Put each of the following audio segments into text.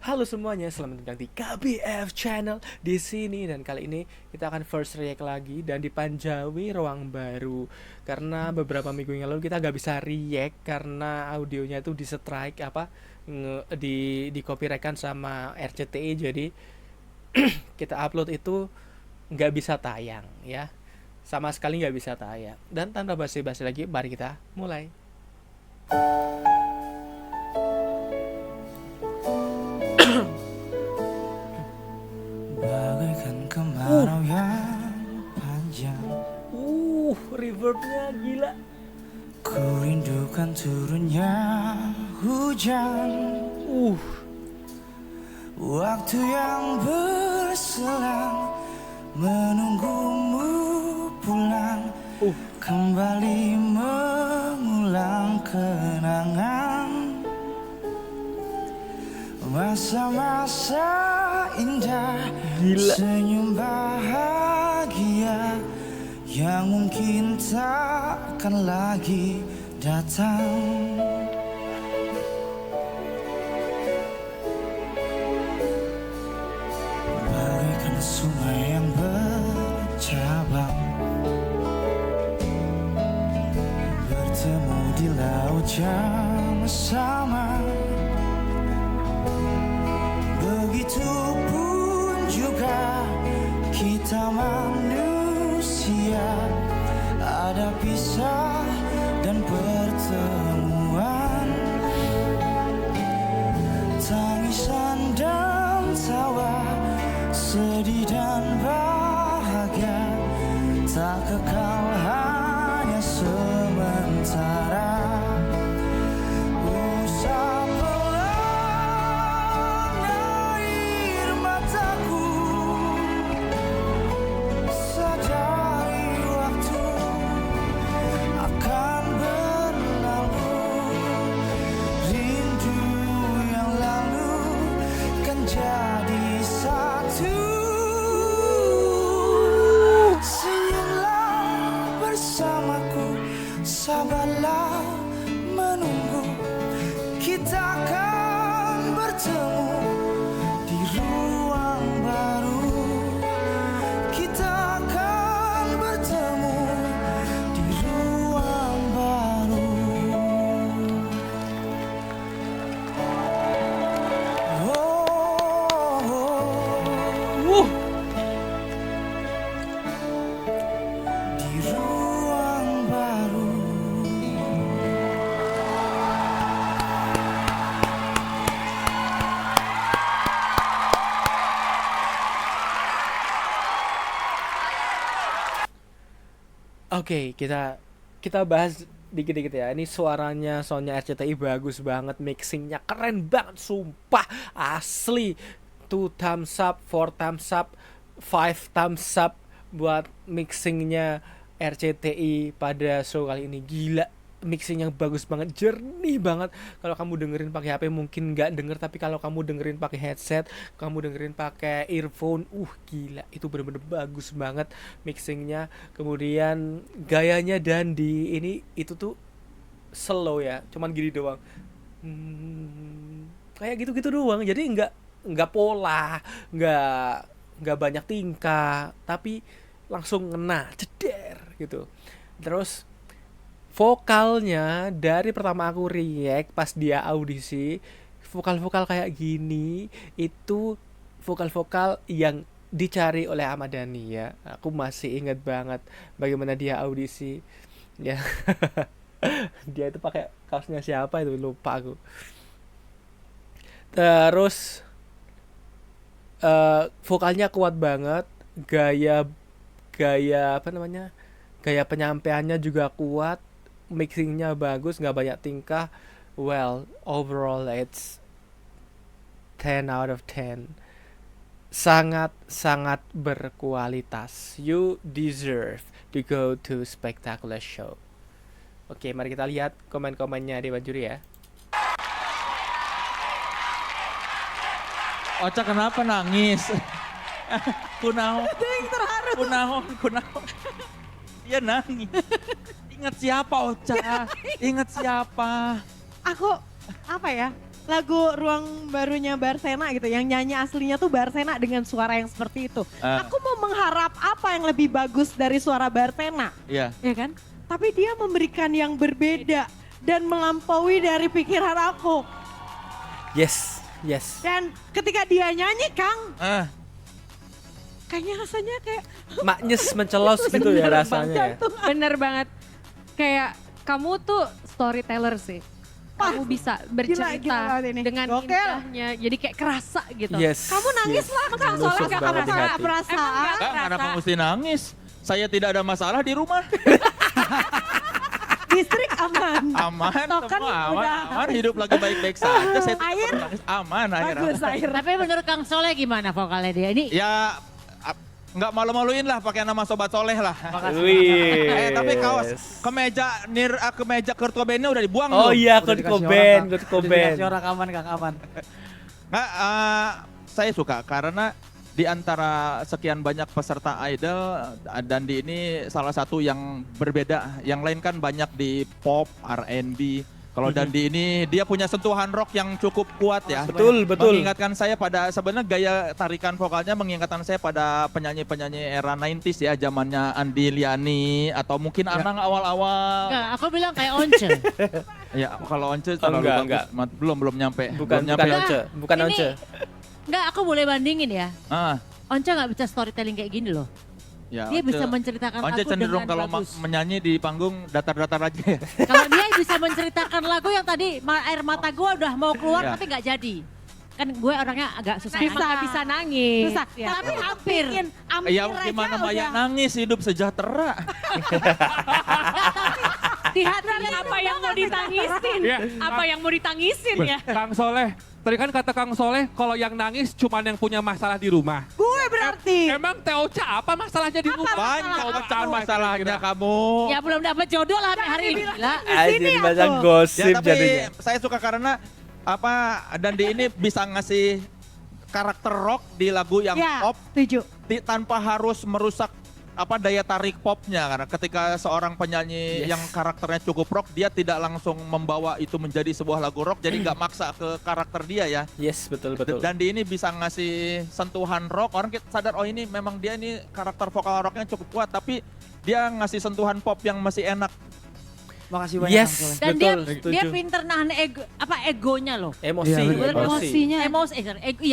Halo semuanya, selamat datang di KBF Channel di sini, dan kali ini kita akan first react lagi dan dipanjawi ruang baru karena beberapa minggu yang lalu kita gak bisa react karena audionya itu di strike di copyright kan sama RCTI, jadi kita upload itu nggak bisa tayang ya, sama sekali nggak bisa tayang. Dan tanpa basi-basi lagi, mari kita mulai. Bagaikan kemarau yang panjang, Reverbnya gila. ku rindukan turunnya hujan. Waktu yang berselang menunggumu pulang, kembali mengulang kenangan masa-masa indah. Gila. Senyum bahagia yang mungkin takkan lagi datang. Bagaikan sungai yang bercabang, bertemu di laut yang sama. Begitupun juga kita manusia, ada pisah dan pertemuan, tangisan dan tawa, sedih dan bahagia, tak kekal, hanya sementara. Usaplah air mataku, sadari waktu akan berlalu. Rindu yang lalu kan jadi satu. Senyumlah bersamaku, sabarlah menunggu, kita akan bertemu di ruang baru. Kita akan bertemu di ruang baru. Wuh. Di ruang baru. Oke, kita bahas dikit-dikit ya. Ini suaranya Sonya RCTI bagus banget, mixingnya keren banget, sumpah asli. 2 thumbs up, 4 thumbs up, 5 thumbs up buat mixingnya RCTI pada show kali ini. Gila, mixing yang bagus banget, jernih banget. Kalau kamu dengerin pakai HP mungkin nggak denger, tapi kalau kamu dengerin pakai headset, kamu dengerin pakai earphone, gila, itu bener-bener bagus banget mixingnya. Kemudian gayanya dan di ini itu tuh slow ya, cuman gini doang. Kayak gitu-gitu doang, jadi nggak pola, nggak banyak tingkah, tapi langsung ngena ceder gitu. Terus vokalnya dari pertama aku react pas dia audisi, vokal-vokal kayak gini itu vokal-vokal yang dicari oleh Ahmad Dhani ya. Aku masih ingat banget bagaimana dia audisi ya. Dia itu pakai kaosnya siapa itu, lupa aku. Terus vokalnya kuat banget, gaya gaya apa namanya, gaya penyampaiannya juga kuat, mixingnya bagus, nggak banyak tingkah. Well, overall it's 10 out of 10, sangat sangat berkualitas. You deserve to go to spectacular show. Oke, mari kita lihat komen-komennya di Juri ya. Ocha kenapa nangis? Kunaon? Kunaon. Dia nangis. Ingat siapa Ocha? Ingat siapa? Aku apa ya? lagu Ruang Barunya Barsena gitu, yang nyanyi aslinya tuh Barsena dengan suara yang seperti itu. Aku mau mengharap apa yang lebih bagus dari suara Barsena, Iya. ya kan? Tapi dia memberikan yang berbeda dan melampaui dari pikiran aku. Yes. Dan ketika dia nyanyi, Kang, Ah, kayaknya rasanya kayak Maknyes mencelos gitu ya rasanya. Bener banget. Kayak kamu tuh storyteller sih. Kamu bisa bercerita gila banget ini. dengan Gokil. indahnya. Jadi kayak kerasa gitu. Yes. kamu nangis yes. lah, Kang, soalnya Menusuk gak banget di kamu hati. perasaan. Kak, kenapa mesti nangis? Saya tidak ada masalah di rumah. Listrik aman. Aman, Token semua aman, udah aman, hidup lagi baik-baik saja. Saya tidak Air? pernah nangis. Aman, air. Bagus aman. air. Tapi menurut Kang Soleh gimana vokalnya dia? Ini Ya, nggak malu-maluin lah pakai nama Sobat Soleh lah. Wih. Tapi kaos kemeja Kurt Cobain-nya udah dibuang Oh loh. iya, Udah Kurt dikasih Cobain, orang, Kurt Kang. Cobain. Udah dikasih orang aman Kang, aman. Nggak, saya suka karena di antara sekian banyak peserta Idol, Dandi ini salah satu yang berbeda. Yang lain kan banyak di pop, R&B. Kalau Dandi ini dia punya sentuhan rock yang cukup kuat ya. Betul. Mengingatkan saya pada sebenarnya gaya tarikan vokalnya mengingatkan saya pada penyanyi-penyanyi era 90s ya, zamannya Andi Liani atau mungkin Anang awal-awal. enggak, aku bilang kayak Once. Ya, kalau Once terlalu enggak. bagus. Belum nyampe. Bukan Belum nyampe. Once, bukan Ini- Once. Enggak, aku boleh bandingin ya. Ah, Once nggak bisa storytelling kayak gini loh. ya, Dia Once- bisa menceritakan Once lagu cenderung dengan kalau bagus. menyanyi di panggung datar-datar aja ya. Kalau dia bisa menceritakan lagu yang tadi air mata gue udah mau keluar Ya. tapi nggak jadi. Kan gue orangnya agak susah. Bisa, nangis. bisa nangis. Bisa, Ya. tapi hampir. bikin hampir Ya aja gimana udah. Maya nangis hidup sejahtera. Di hati Apa yang mau ditangisin? Iya. Apa yang mau ditangisin ya? Kang Soleh, tadi kan kata Kang Soleh kalau yang nangis cuman yang punya masalah di rumah. Gue berarti. Emang Teoca apa masalahnya di rumah? Banyak pecahan masalahnya kamu. Ya belum dapat jodoh lah sampai hari ini. Gila. Jadi bahasa gosip Ya, tapi jadinya. saya suka karena Dandi ini bisa ngasih karakter rock di lagu yang Ya, pop setuju. tanpa harus merusak daya tarik popnya, karena ketika seorang penyanyi Yes. yang karakternya cukup rock, dia tidak langsung membawa itu menjadi sebuah lagu rock, jadi nggak maksa ke karakter dia ya. Yes, betul. Dan di ini bisa ngasih sentuhan rock, orang kita sadar oh ini memang dia ini karakter vokal rocknya cukup kuat, tapi dia ngasih sentuhan pop yang masih enak. Makasih banyak Yes. Kang Soleh. Dan Betul, dia setuju. pinter nahan egonya loh. Emosi, Iya, betul. Emosinya.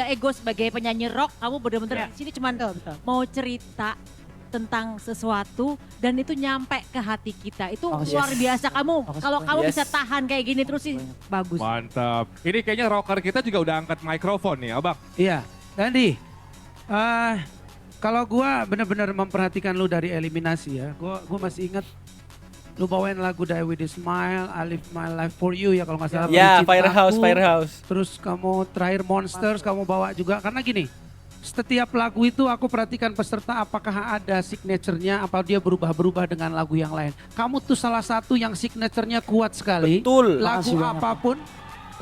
Ego sebagai penyanyi rock, kamu bener-bener di sini cuman mau cerita tentang sesuatu dan itu nyampe ke hati kita. Itu Makasih. luar biasa kamu. Makasih Kalau banyak. kamu Yes. bisa tahan kayak gini terus sih bagus. Mantap. Ini kayaknya rocker kita juga udah angkat mikrofon nih, Abang. Iya, Dandi. Kalau gua benar-benar memperhatikan lu dari eliminasi ya. Gua masih ingat lu bawain lagu Die With A Smile, I Live My Life For You ya kalau nggak salah. Ya, Baru Cintaku. Firehouse. Terus kamu terakhir Monsters kamu bawa juga karena gini. Setiap lagu itu aku perhatikan peserta apakah ada signaturenya apa dia berubah-berubah dengan lagu yang lain. Kamu tuh salah satu yang signaturenya kuat sekali. Betul. Lagu Makasih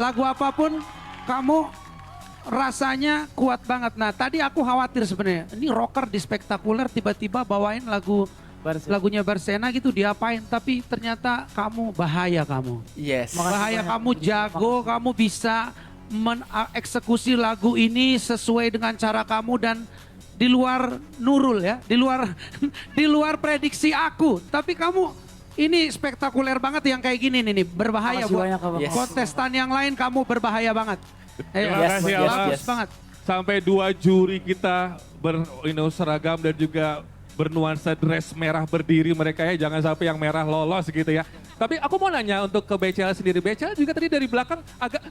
banyak, apapun kamu rasanya kuat banget. Nah tadi aku khawatir sebenarnya ini rocker di spektakuler tiba-tiba bawain lagunya Barsena gitu diapain. Tapi ternyata kamu bahaya kamu. Yes. Bahaya kamu jago, kamu bisa mengeksekusi lagu ini sesuai dengan cara kamu dan di luar Nurul ya, di luar prediksi aku. Tapi kamu ini spektakuler banget yang kayak gini nih, berbahaya Makasih buat banyak Abang. Yes. kontestan yang lain kamu berbahaya banget. Terima Yes, kasih, yes, Abang. Bagus yes. banget. Sampai 2 juri kita seragam dan juga bernuansa dress merah berdiri mereka ya. Jangan sampai yang merah lolos gitu ya. Tapi aku mau nanya untuk ke BCL sendiri. BCL juga tadi dari belakang agak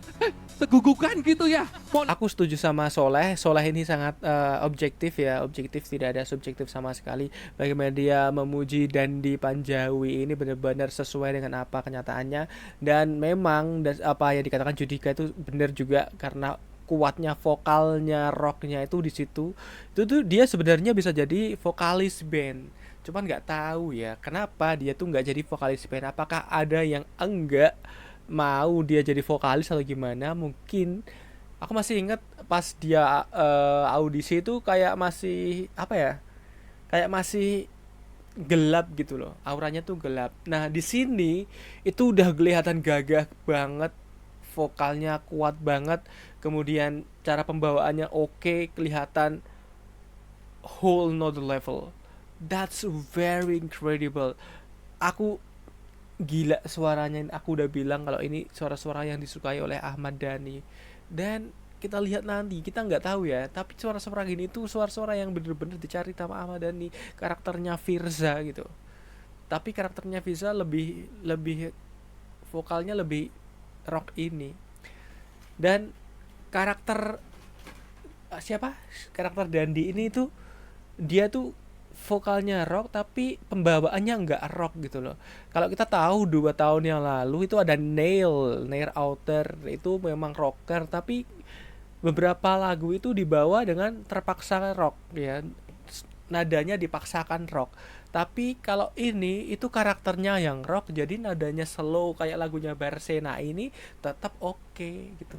segugukan gitu ya. Aku setuju sama Soleh. Soleh ini sangat objektif ya, objektif tidak ada subjektif sama sekali. Bagaimana dia memuji Dandi Panjawi ini benar-benar sesuai dengan apa kenyataannya. Dan memang apa yang dikatakan Judika itu benar juga karena kuatnya vokalnya, rocknya itu di situ. Itu tuh dia sebenarnya bisa jadi vokalis band. Cuman nggak tahu ya kenapa dia tuh nggak jadi vokalis band. Apakah ada yang enggak mau dia jadi vokalis atau gimana? Mungkin aku masih ingat pas dia audisi itu kayak masih apa ya? Kayak masih gelap gitu loh. Auranya tuh gelap. Nah, di sini itu udah kelihatan gagah banget vokalnya kuat banget, kemudian cara pembawaannya oke, kelihatan whole nother level. That's very incredible. Aku gila suaranya. Aku udah bilang kalau ini suara-suara yang disukai oleh Ahmad Dhani. Dan kita lihat nanti, kita nggak tahu ya, tapi suara-suara gini tuh suara-suara yang bener-bener dicari sama Ahmad Dhani. Karakternya Firza gitu. Tapi karakternya Firza lebih vokalnya lebih rock ini. Dan karakter karakter Dandi ini tuh dia tuh vokalnya rock tapi pembawaannya nggak rock gitu loh. Kalau kita tahu 2 tahun yang lalu itu ada Nair Outer, itu memang rocker tapi beberapa lagu itu dibawa dengan terpaksa rock ya. Nadanya dipaksakan rock. Tapi kalau ini itu karakternya yang rock jadi nadanya slow kayak lagunya Barsena ini tetap oke gitu.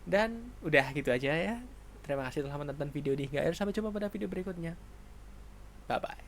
Dan udah gitu aja ya. Terima kasih telah menonton video ini hingga akhir. Sampai jumpa pada video berikutnya. Bye bye.